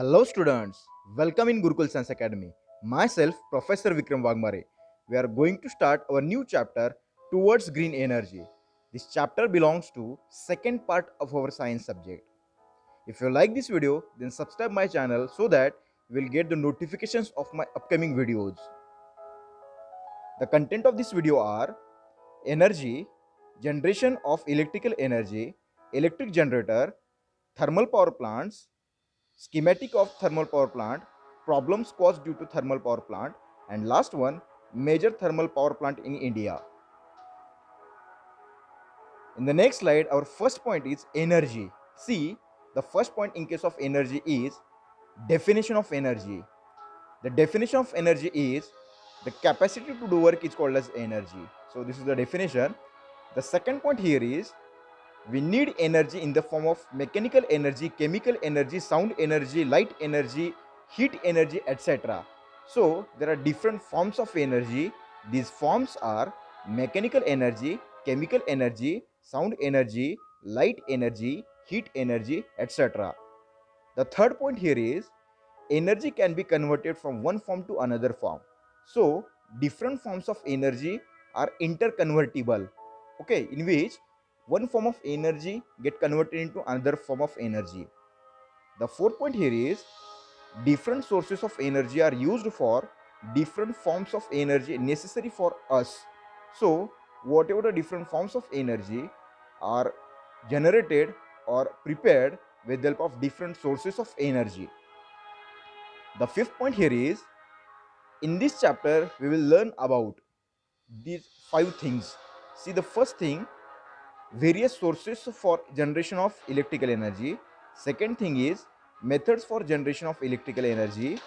Hello students, welcome in Gurukul Science Academy. Myself, Professor Vikram Wagmare. We are going to start our new chapter towards green energy. This chapter belongs to second part of our science subject. If you like this video, then subscribe my channel so that you will get the notifications of my upcoming videos. The content of this video are energy, generation of electrical energy, electric generator, thermal power plants, schematic of thermal power plant, problems caused due to thermal power plant, and last one, major thermal power plant in India. In the next slide, our first point is energy. See, the first point in case of energy is definition of energy. The definition of energy is the capacity to do work is called as energy. So this is the definition. The second point here is we need energy in the form of mechanical energy, chemical energy, sound energy, light energy, heat energy, etc. So there are different forms of energy. These forms are mechanical energy, chemical energy, sound energy, light energy, heat energy, etc. The third point here is energy can be converted from one form to another form. So different forms of energy are interconvertible, okay, in which one form of energy get converted into another form of energy. The fourth point here is different sources of energy are used for different forms of energy necessary for us. So whatever the different forms of energy are generated or prepared with the help of different sources of energy. The fifth point here is in this chapter we will learn about these five things. See, the first thing, various sources for generation of electrical energy. Second thing is methods for generation of electrical energy.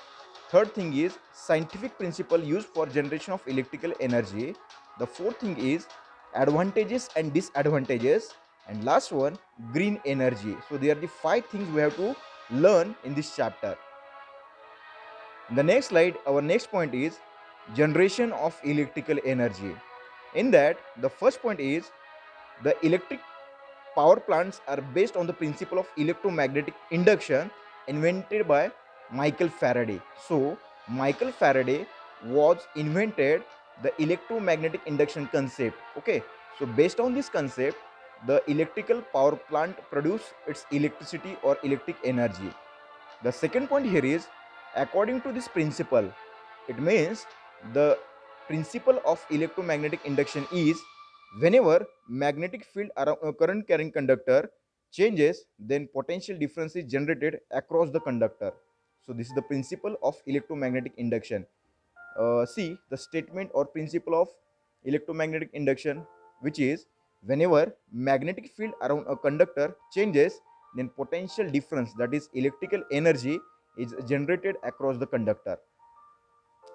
Third thing is scientific principle used for generation of electrical energy. The fourth thing is advantages and disadvantages, and last one, green energy. So they are the five things we have to learn in this chapter. In the next slide, our next point is generation of electrical energy. In that, the first point is the electric power plants are based on the principle of electromagnetic induction invented by Michael Faraday. So, Michael Faraday was invented the electromagnetic induction concept. Okay, so based on this concept, the electrical power plant produce its electricity or electric energy. The second point here is according to this principle, it means the principle of electromagnetic induction is whenever magnetic field around a current carrying conductor changes, then potential difference is generated across the conductor. So this is the principle of electromagnetic induction. See the statement or principle of electromagnetic induction, which is whenever magnetic field around a conductor changes, then potential difference, that is electrical energy, is generated across the conductor.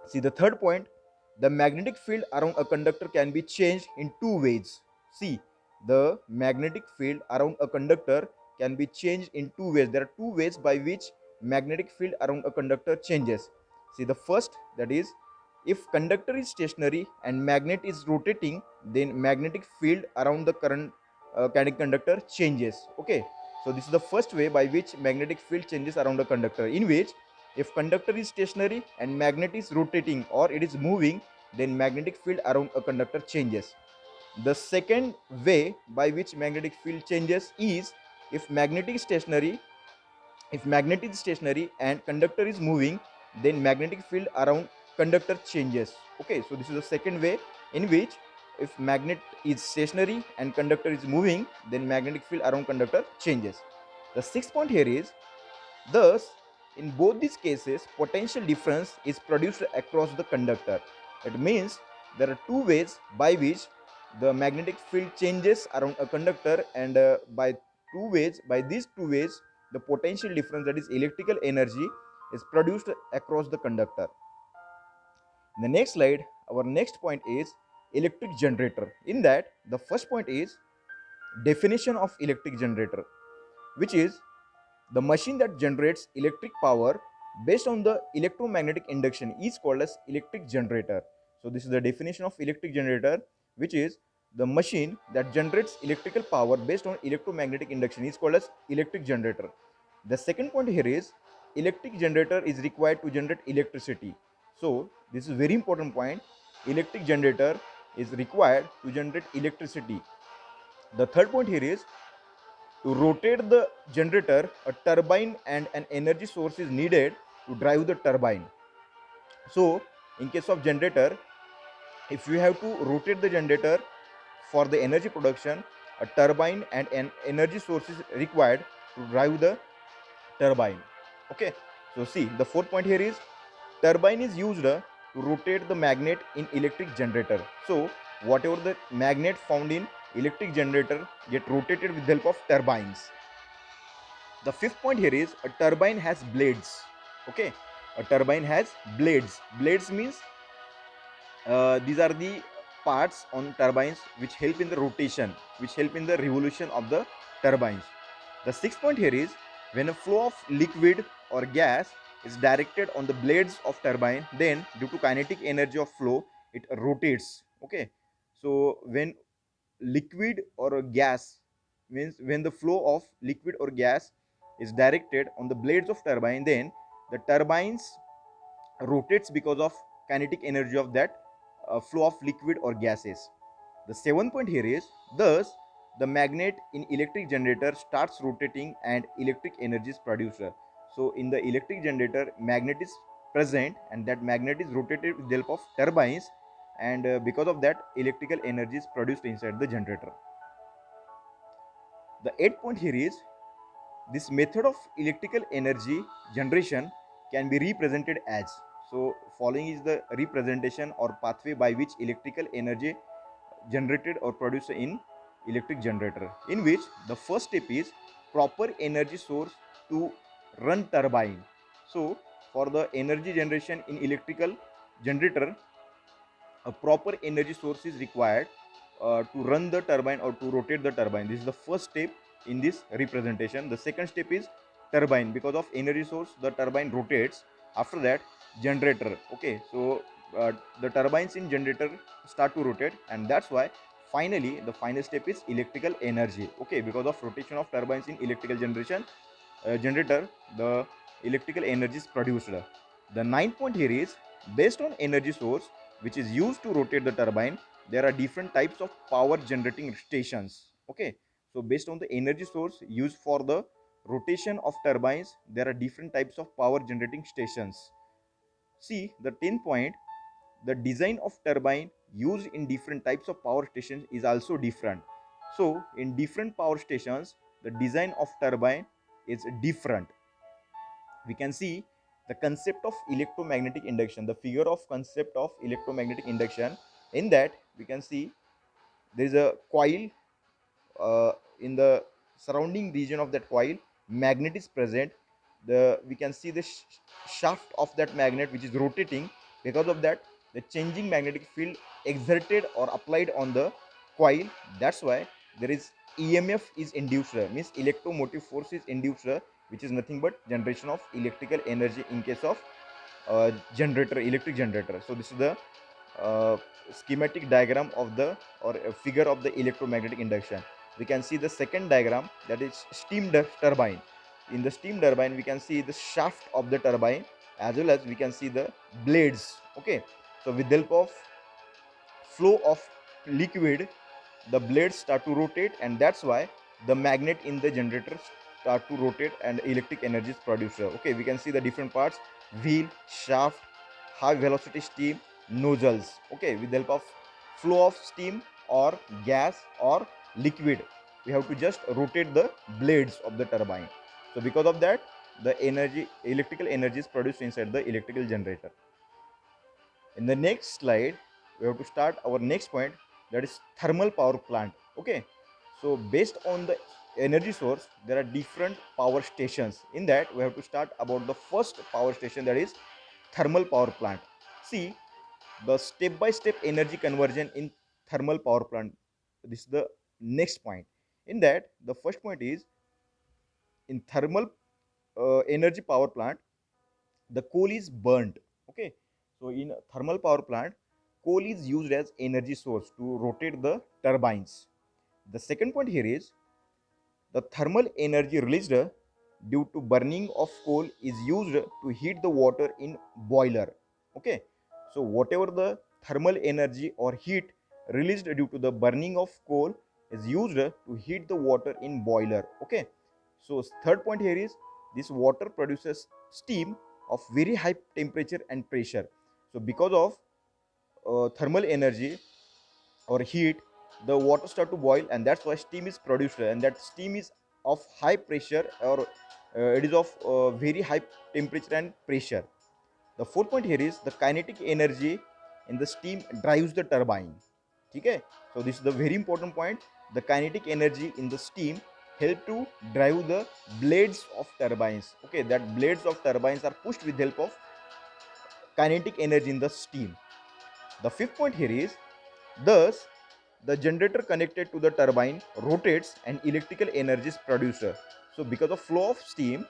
See the third point, the magnetic field around a conductor can be changed in two ways. See, the magnetic field around a conductor can be changed in two ways. There are two ways by which magnetic field around a conductor changes. See the first, that is if conductor is stationary and magnet is rotating, then magnetic field around the current carrying conductor changes. Okay, so this is the first way by which magnetic field changes around a conductor, in which if conductor is stationary and magnet is rotating or it is moving, then magnetic field around a conductor changes. The second way by which magnetic field changes is if magnet is stationary, and conductor is moving, then magnetic field around conductor changes. Okay, so this is the second way in which if magnet is stationary and conductor is moving, then magnetic field around conductor changes. The sixth point here is, thus, in both these cases, potential difference is produced across the conductor. It means there are two ways by which the magnetic field changes around a conductor, and by these two ways, the potential difference, that is electrical energy, is produced across the conductor. In the next slide, our next point is electric generator. In that, the first point is definition of electric generator, which is the machine that generates electric power based on the electromagnetic induction is called as electric generator. So this is the definition of electric generator, which is the machine that generates electrical power based on electromagnetic induction is called as electric generator. The second point here is electric generator is required to generate electricity. So this is very important point. Electric generator is required to generate electricity. The third point here is, to rotate the generator, a turbine and an energy source is needed to drive the turbine. So in case of generator, if you have to rotate the generator for the energy production, a turbine and an energy source is required to drive the turbine. Okay, so see, the fourth point here is, turbine is used to rotate the magnet in electric generator. So whatever the magnet found in electric generator get rotated with the help of turbines. The fifth point here is, a turbine has blades. Okay, a turbine has blades. Blades means these are the parts on turbines which help in the rotation, which help in the revolution of the turbines. The sixth point here is, when a flow of liquid or gas is directed on the blades of turbine, then due to kinetic energy of flow, it rotates. Okay, so when liquid or a gas, means when the flow of liquid or gas is directed on the blades of turbine, then the turbines rotates because of kinetic energy of that flow of liquid or gases. The seventh point here is, thus the magnet in electric generator starts rotating and electric energy is produced. So in the electric generator, magnet is present and that magnet is rotated with the help of turbines, and because of that electrical energy is produced inside the generator. The eighth point here is, this method of electrical energy generation can be represented as, so following is the representation or pathway by which electrical energy generated or produced in electric generator, in which the first step is proper energy source to run turbine. So for the energy generation in electrical generator, a proper energy source is required to run the turbine or to rotate the turbine. This is the first step in this representation. The second step is turbine. Because of energy source, the turbine rotates. After that, generator. Okay, so the turbines in generator start to rotate, and that's why finally the final step is electrical energy. Okay, because of rotation of turbines in electrical generation generator, the electrical energy is produced. The ninth point here is, based on energy source which is used to rotate the turbine, there are different types of power generating stations. Okay, so based on the energy source used for the rotation of turbines, there are different types of power generating stations. See the 10th point, the design of turbine used in different types of power stations is also different. So in different power stations, the design of turbine is different. We can see the concept of electromagnetic induction, the figure of concept of electromagnetic induction. In that we can see there is a coil, in the surrounding region of that coil magnet is present. We can see the shaft of that magnet which is rotating. Because of that, the changing magnetic field exerted or applied on the coil, that's why there is EMF is induced, means electromotive force is induced, which is nothing but generation of electrical energy in case of generator, electric generator. So this is the uh, schematic diagram of the, or a figure of the electromagnetic induction. We can see the second diagram, that is steam turbine. In the steam turbine we can see the shaft of the turbine, as well as we can see the blades. Okay, so with the help of flow of liquid, the blades start to rotate, and that's why the magnet in the generator start to rotate and electric energy is produced. Okay, we can see the different parts: wheel, shaft, high velocity steam, nozzles. Okay, with the help of flow of steam or gas or liquid, we have to just rotate the blades of the turbine. So because of that, the energy, electrical energy is produced inside the electrical generator. In the next slide, we have to start our next point, that is thermal power plant. Okay, so based on the energy source, there are different power stations. In that we have to start about the first power station, that is thermal power plant. See the step by step energy conversion in thermal power plant. This is the next point. In that, the first point is, in thermal energy power plant, the coal is burnt. Okay, so in thermal power plant, coal is used as energy source to rotate the turbines. The second point here is, the thermal energy released due to burning of coal is used to heat the water in boiler. Okay, so whatever the thermal energy or heat released due to the burning of coal is used to heat the water in boiler. Okay, so third point here is this water produces steam of very high temperature and pressure. So because of thermal energy or heat, the water start to boil, and that's why steam is produced, and that steam is of high pressure, or it is of very high temperature and pressure. The fourth point here is the kinetic energy in the steam drives the turbine. Okay, so this is the very important point. The kinetic energy in the steam help to drive the blades of turbines. Okay, that blades of turbines are pushed with help of kinetic energy in the steam. The fifth point here is, thus the generator connected to the turbine rotates and electrical energy is produced. So because of flow of steam,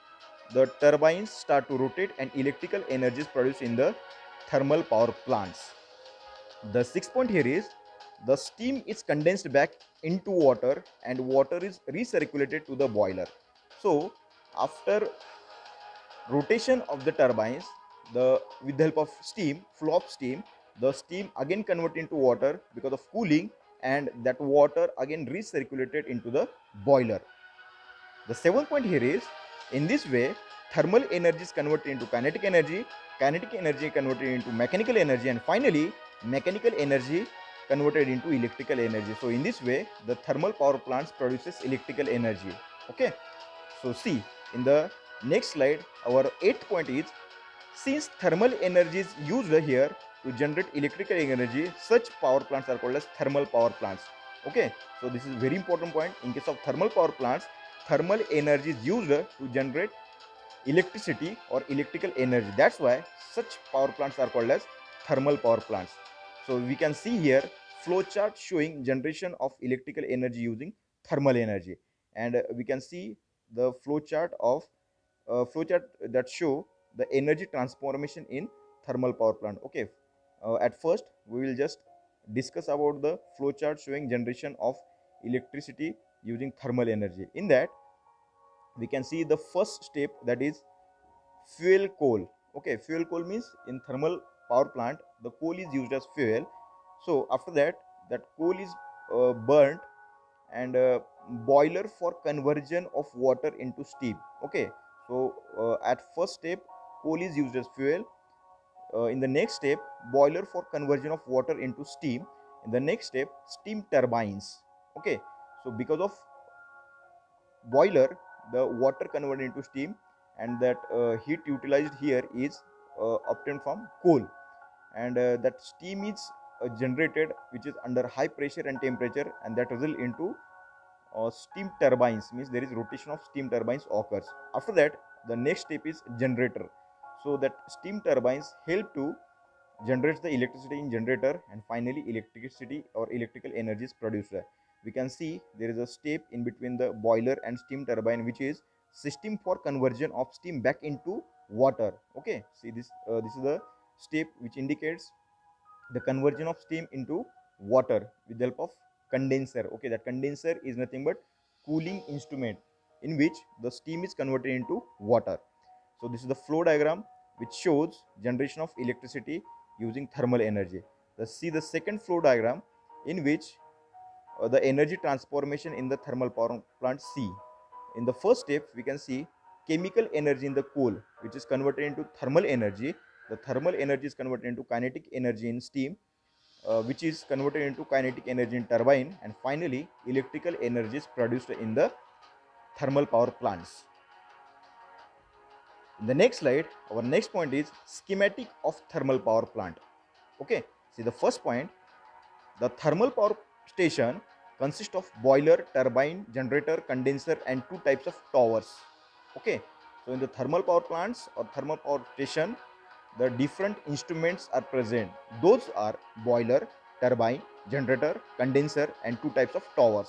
the turbines start to rotate and electrical energy is produced in the thermal power plants. The sixth point here is, the steam is condensed back into water and water is recirculated to the boiler. So after rotation of the turbines, the with the help of steam, flow of steam, the steam again converted into water because of cooling, and that water again recirculated into the boiler. The seventh point here is, in this way thermal energy is converted into kinetic energy converted into mechanical energy, and finally mechanical energy converted into electrical energy. So in this way the thermal power plants produces electrical energy. Okay, so see, in the next slide, our eighth point is, since thermal energy is used here to generate electrical energy, such power plants are called as thermal power plants. Okay, so this is very important point. In case of thermal power plants, thermal energy is used to generate electricity or electrical energy. That's why such power plants are called as thermal power plants. So we can see here flow chart showing generation of electrical energy using thermal energy, and we can see the flow chart of flowchart that show the energy transformation in thermal power plant. Okay, at first we will just discuss about the flowchart showing generation of electricity using thermal energy. In that, we can see the first step, that is fuel coal. Okay, fuel coal means in thermal power plant the coal is used as fuel. So after that, that coal is burnt, and boiler for conversion of water into steam. Okay, so at first step coal is used as fuel. In the next step, boiler for conversion of water into steam. In the next step, steam turbines. Okay, so because of boiler, the water converted into steam, and that heat utilized here is obtained from coal, and that steam is generated, which is under high pressure and temperature, and that result into steam turbines, means there is rotation of steam turbines occurs. After that, the next step is generator. So that steam turbines help to generate the electricity in generator, and finally electricity or electrical energy is produced. We can see there is a step in between the boiler and steam turbine, which is system for conversion of steam back into water. Okay, see this, this is the step which indicates the conversion of steam into water with the help of condenser. Okay, that condenser is nothing but cooling instrument in which the steam is converted into water. So this is the flow diagram which shows generation of electricity using thermal energy. Let's see the second flow diagram, in which the energy transformation in the thermal power plant. C, in the first step we can see chemical energy in the coal, which is converted into thermal energy. The thermal energy is converted into kinetic energy in steam, which is converted into kinetic energy in turbine, and finally electrical energy is produced in the thermal power plants. In the next slide, our next point is schematic of thermal power plant. Okay, see the first point, the thermal power station consists of boiler, turbine, generator, condenser, and two types of towers. Okay, so in the thermal power plants or thermal power station, the different instruments are present. Those are boiler, turbine, generator, condenser, and two types of towers.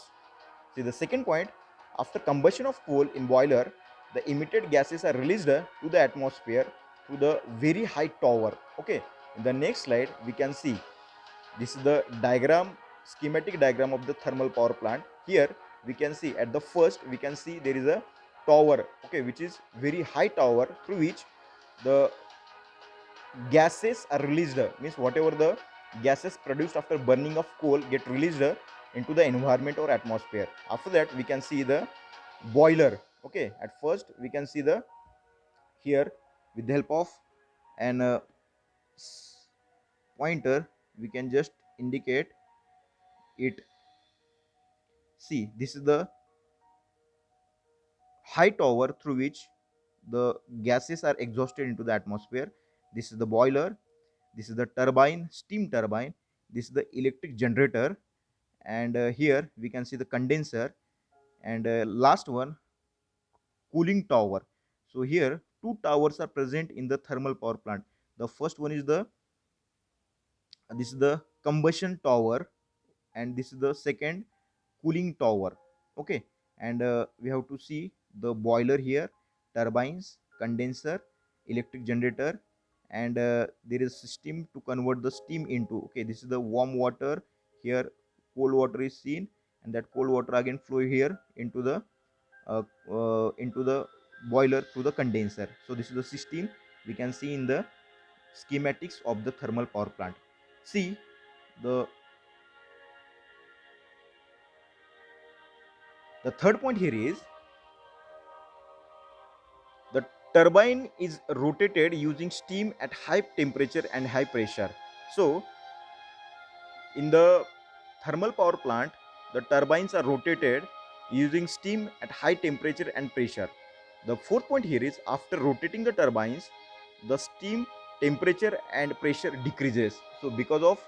See the second point, after combustion of coal in boiler, the emitted gases are released to the atmosphere through the very high tower. Okay, in the next slide we can see, this is the diagram, schematic diagram of the thermal power plant. Here we can see, at the first we can see there is a tower, okay, which is very high tower through which the gases are released, means whatever the gases produced after burning of coal get released into the environment or atmosphere. After that we can see the boiler. Okay, at first we can see the here with the help of an pointer we can just indicate it. See, this is the high tower through which the gases are exhausted into the atmosphere. This is the boiler, this is the turbine, steam turbine, this is the electric generator, and here we can see the condenser, and last one, cooling tower. So here two towers are present in the thermal power plant. The first one is the this is the combustion tower, and this is the second cooling tower. Okay, and we have to see the boiler here, turbines, condenser, electric generator, and there is system to convert the steam into, okay, this is the warm water. Here cold water is seen, and that cold water again flow here into the boiler through the condenser. So this is the system we can see in the schematics of the thermal power plant. See, the the third point here is the turbine is rotated using steam at high temperature and high pressure. So in the thermal power plant, the turbines are rotated using steam at high temperature and pressure. The fourth point here is after rotating the turbines, the steam temperature and pressure decreases. So because of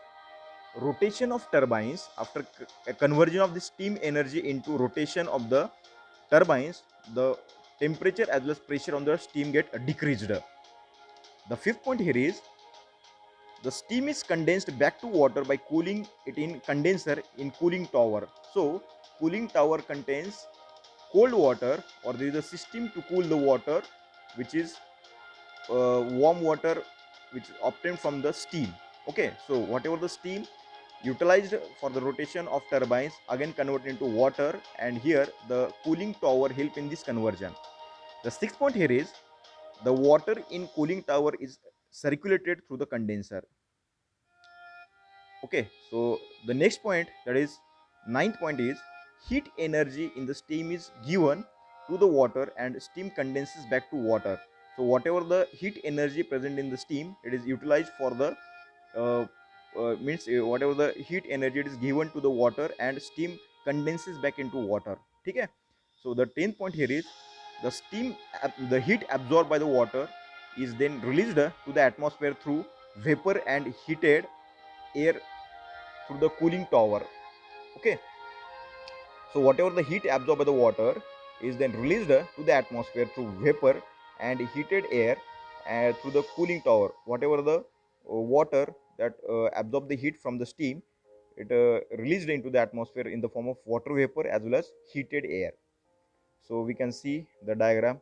rotation of turbines, after a conversion of the steam energy into rotation of the turbines, the temperature as well as pressure on the steam get decreased. The fifth point here is the steam is condensed back to water by cooling it in condenser in cooling tower. So cooling tower contains cold water, or there is a system to cool the water, which is warm water which is obtained from the steam. Okay, so whatever the steam utilized for the rotation of turbines again converted into water, and here the cooling tower help in this conversion. The sixth point here is the water in cooling tower is circulated through the condenser. Okay, so the next point, that is ninth point, is heat energy in the steam is given to the water and steam condenses back to water. So whatever the heat energy present in the steam, it is utilized for the uh, whatever the heat energy it is given to the water and steam condenses back into water. Okay, so the 10th point here is the the heat absorbed by the water is then released to the atmosphere through vapor and heated air through the cooling tower. Okay, so whatever the heat absorbed by the water is then released to the atmosphere through vapor and heated air through the cooling tower. Whatever the water that absorb the heat from the steam, it released into the atmosphere in the form of water vapor as well as heated air. So we can see the diagram.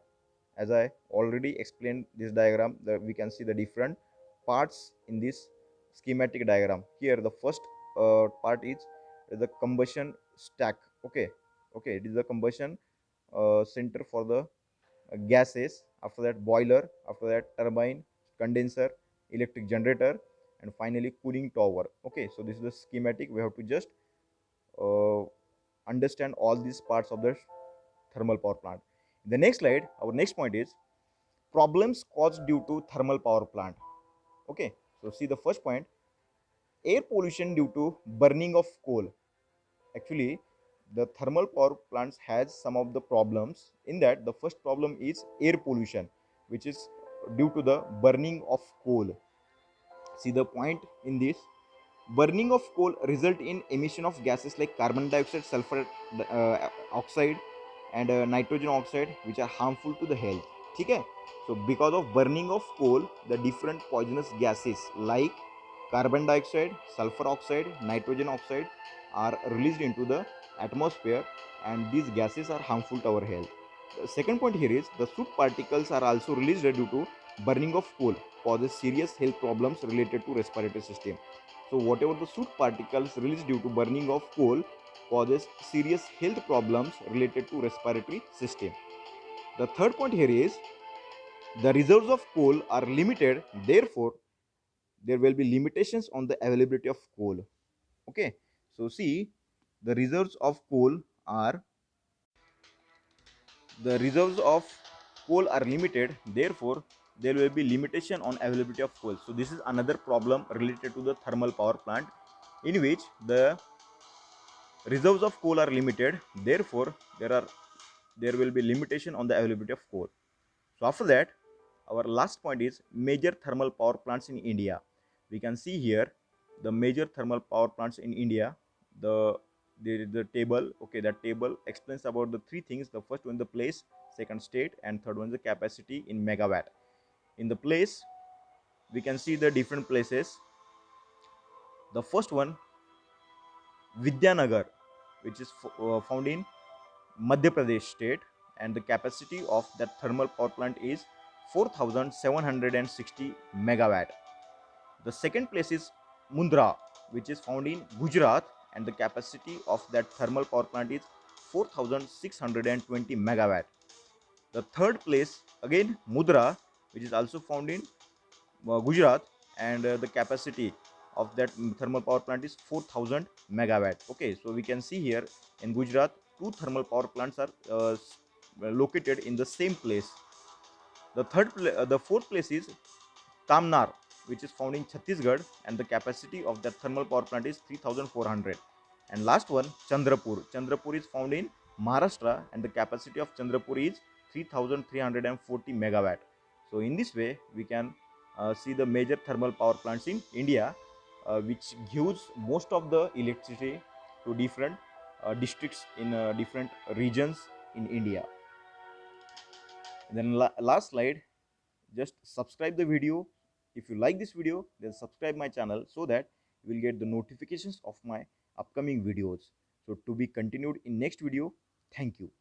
As I already explained this diagram, that we can see the different parts in this schematic diagram. Here the first part is the combustion stack. Okay, okay, it is the combustion center for the gases. After that boiler, after that turbine, condenser, electric generator, and finally cooling tower. Okay, so this is the schematic. We have to just uh, understand all these parts of the thermal power plant. In the next slide, our next point is problems caused due to thermal power plant. Okay, so see the first point, air pollution due to burning of coal. Actually, the thermal power plants has some of the problems. In that, the first problem is air pollution, which is due to the burning of coal. See the point in this, burning of coal result in emission of gases like carbon dioxide, sulfur oxide, and nitrogen oxide, which are harmful to the health. Okay, so because of burning of coal, the different poisonous gases like carbon dioxide, sulfur oxide, nitrogen oxide are released into the atmosphere, and these gases are harmful to our health. The second point here is the soot particles are also released due to burning of coal, causes serious health problems related to respiratory system. So whatever the soot particles released due to burning of coal causes serious health problems related to respiratory system. The third point here is the reserves of coal are limited, therefore there will be limitations on the availability of coal. Okay, so see, the reserves of coal are the reserves of coal are limited, therefore there will be limitation on availability of coal. So this is another problem related to the thermal power plant, in which the reserves of coal are limited, therefore there will be limitation on the availability of coal. So after that, our last point is major thermal power plants in India. We can see here the major thermal power plants in India. The table, okay, that table explains about the three things. The first one, the place, second state, and third one, the capacity in megawatt. In the place, we can see the different places. The first one, Vidyanagar, which is found in Madhya Pradesh state, and the capacity of that thermal power plant is 4760 megawatt. The second place is Mundra, which is found in Gujarat, and the capacity of that thermal power plant is 4620 megawatt. The third place, again Mundra, which is also found in Gujarat, and the capacity of that thermal power plant is 4000 megawatt. Okay, so we can see here in Gujarat, two thermal power plants are located in the same place. The fourth place is Tamnar, which is found in Chhattisgarh, and the capacity of that thermal power plant is 3400. And last one, Chandrapur. Chandrapur is found in Maharashtra, and the capacity of Chandrapur is 3340 megawatt. So in this way, we can see the major thermal power plants in India, which gives most of the electricity to different districts in different regions in India. And then last slide, just subscribe the video. If you like this video, then subscribe my channel so that you will get the notifications of my upcoming videos. So to be continued in next video. Thank you.